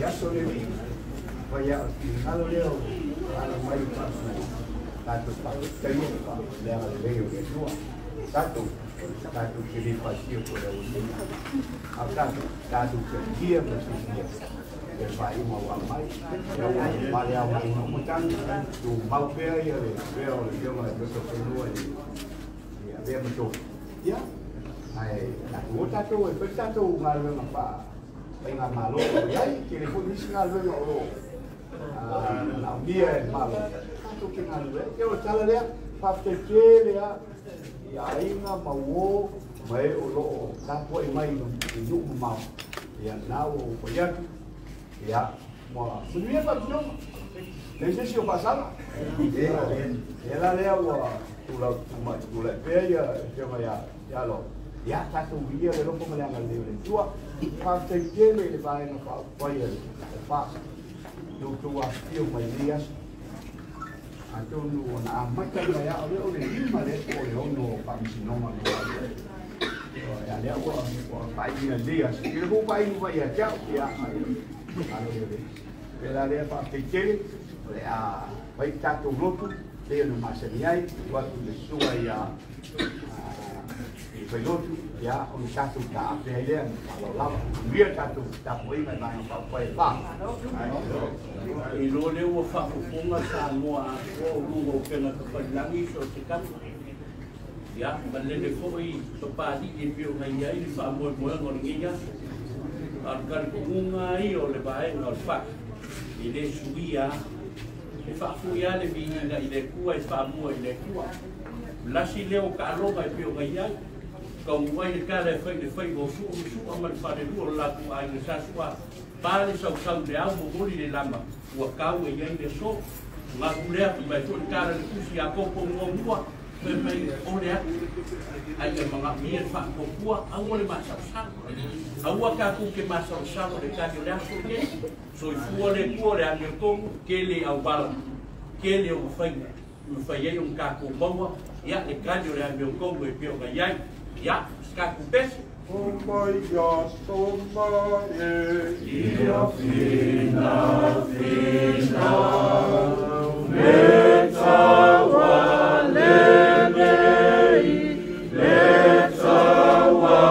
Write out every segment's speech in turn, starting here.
ya solevi vaya kalau dia ala mai pas satu kali dia ada leo de dua satu kiri pasio por el acá satu dia mesti dia vai mau mai eu malha um montão do mal ver e ver o dia mais do penuo e dia muito ya ai satu itu satu ngalu apa pengen malu ya kiri pun isi ngalu lo nah dia malu satu ngalu eu salah dia fakte dia ya inga mau mai ulo kapo mai no ju mau ya nao ya ya mo sunya pa no necesito pasar ela leo tula peia chama ya lo ya satu dia lo como le hagan libre tua fakte le vai no pa ya fa do tua tio mai dias Então, na máquina de ar, eu nem mais olho no Faamasinoga. Ali o pai de dias, ele o pai não vai até o dia, ele ali para pequeno, vai estar todo louco, ele no material, o outro de sua ya, foi outro ya, o chato tá, ele lá, via chato tá foi mas não foi lá. I lo leo whakapunga Samoa o rungo kena kapalangi so te katu. Ya, malele foi so padi e pio ngai ai le Samoa moa ngoringa. Al kalkunga I o le bae no fa. I le suia. E whakuia le vinga I le kua e Samoa I le kua. Lasi leo ka longa e pio ngai ai. Kau mai le kare fai go su amal fa le lu la ku ai le sasua. Pale sau le au mori le lama ua kau e iai le so ma kulea I mai tu kara le kusi a kopo mua pe mai ole atu ai e mga mia fa kopua au ole masau au ka ku ke masau le ka le aso ke so I fu le ku le ane kongu ke le au bala ke le o fai ai un ka ko bawa ya le ka le ane kongu e pio ga iai ya ska ku pesi Oh my gosh, oh my, Ia fina, metawa lemei, metawa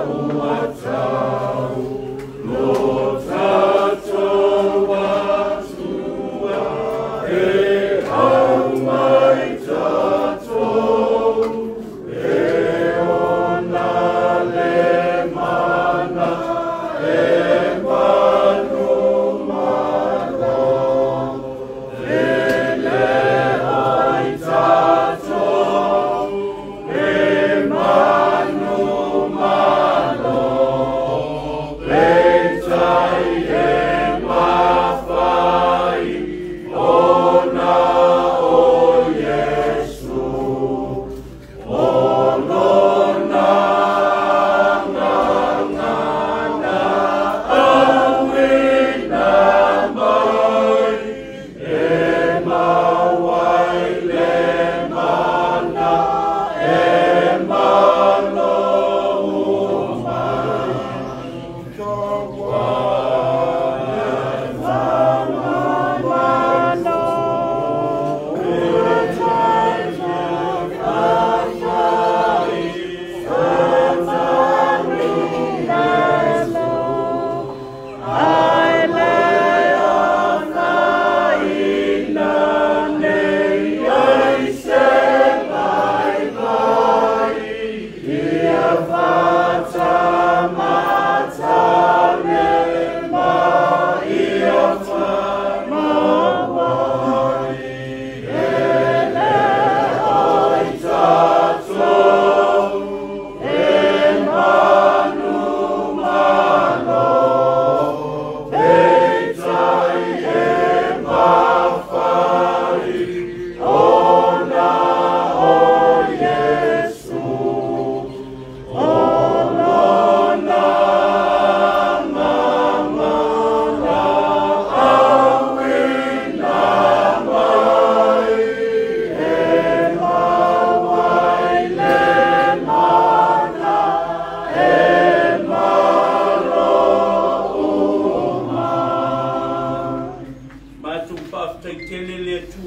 uatau, lotatoa tua, e au mai tatou, e ona Ele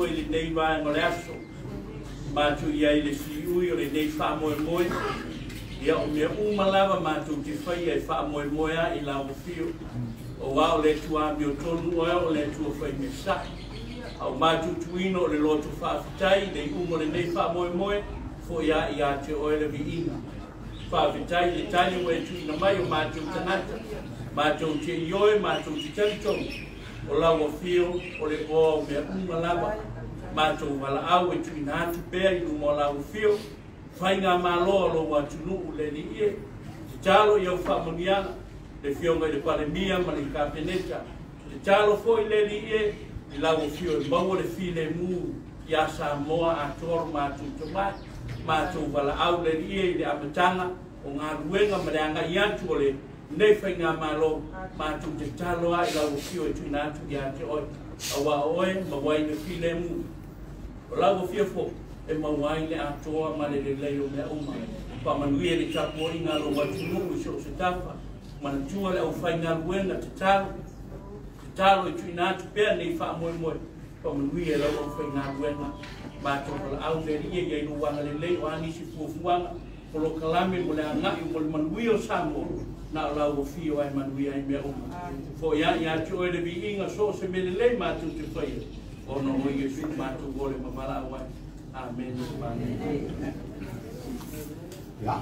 i le nei vaenga le aso. Mātou ia i le siui o le nei whaamoemoe. Ia o mea umalawa mātou te whai e whaamoemoea i la wafio. O wao le tua mi o tonu o le tua whai me sahi. Au mātou tuino o le loto whaafitai, le umo le nei whaamoemoe, fo ia i a te oele vi inga. Whaafitai le tani o e tuina mai o mātou tanata. Mātou te ioe, mātou te talitonu. O la wafio o le o mea umalawa. Mātou wala au e tuina atu pēr i umo la wafio. Whai ngā māloa lo watu nuu le ni ie. Te talo i au whaamoniana. Le fionga i le palemia ma le kapeneta. Te talo fo i le ni ie. I la wafio e maua le file mū. Ia Samoa a toro mātou tamai. Mātou wala au le ni ie i le amatanga. O ngā ruenga ma le anga i atu o le nei whai ngā mālo. Mātou te talo a i la wafio e tuina atu i a te oi. Awa oe ma wai le file mū. O la wafio fo. E mawai le atoa ma le leo mea uma. Pa manuia le tapo i ngā lo watu nungu i so se tafa. Mana tua le au whai ngā luenga te talo. Te talo i tuina atu pēr nei wha moe moe. Pa manuia le au whai ngā luenga. Mātou pala au le ria i ainu wanga le leo anisi fuafuanga. Polo kalame mo le angai mo le manuia o Samoa. Na o lau o fio ai manuia i mea uma. Fo ia i atu oe le vi inga so se mele le mātou te whaia. Ono o Iesu mātou gole mamala awai. Amen. Ja.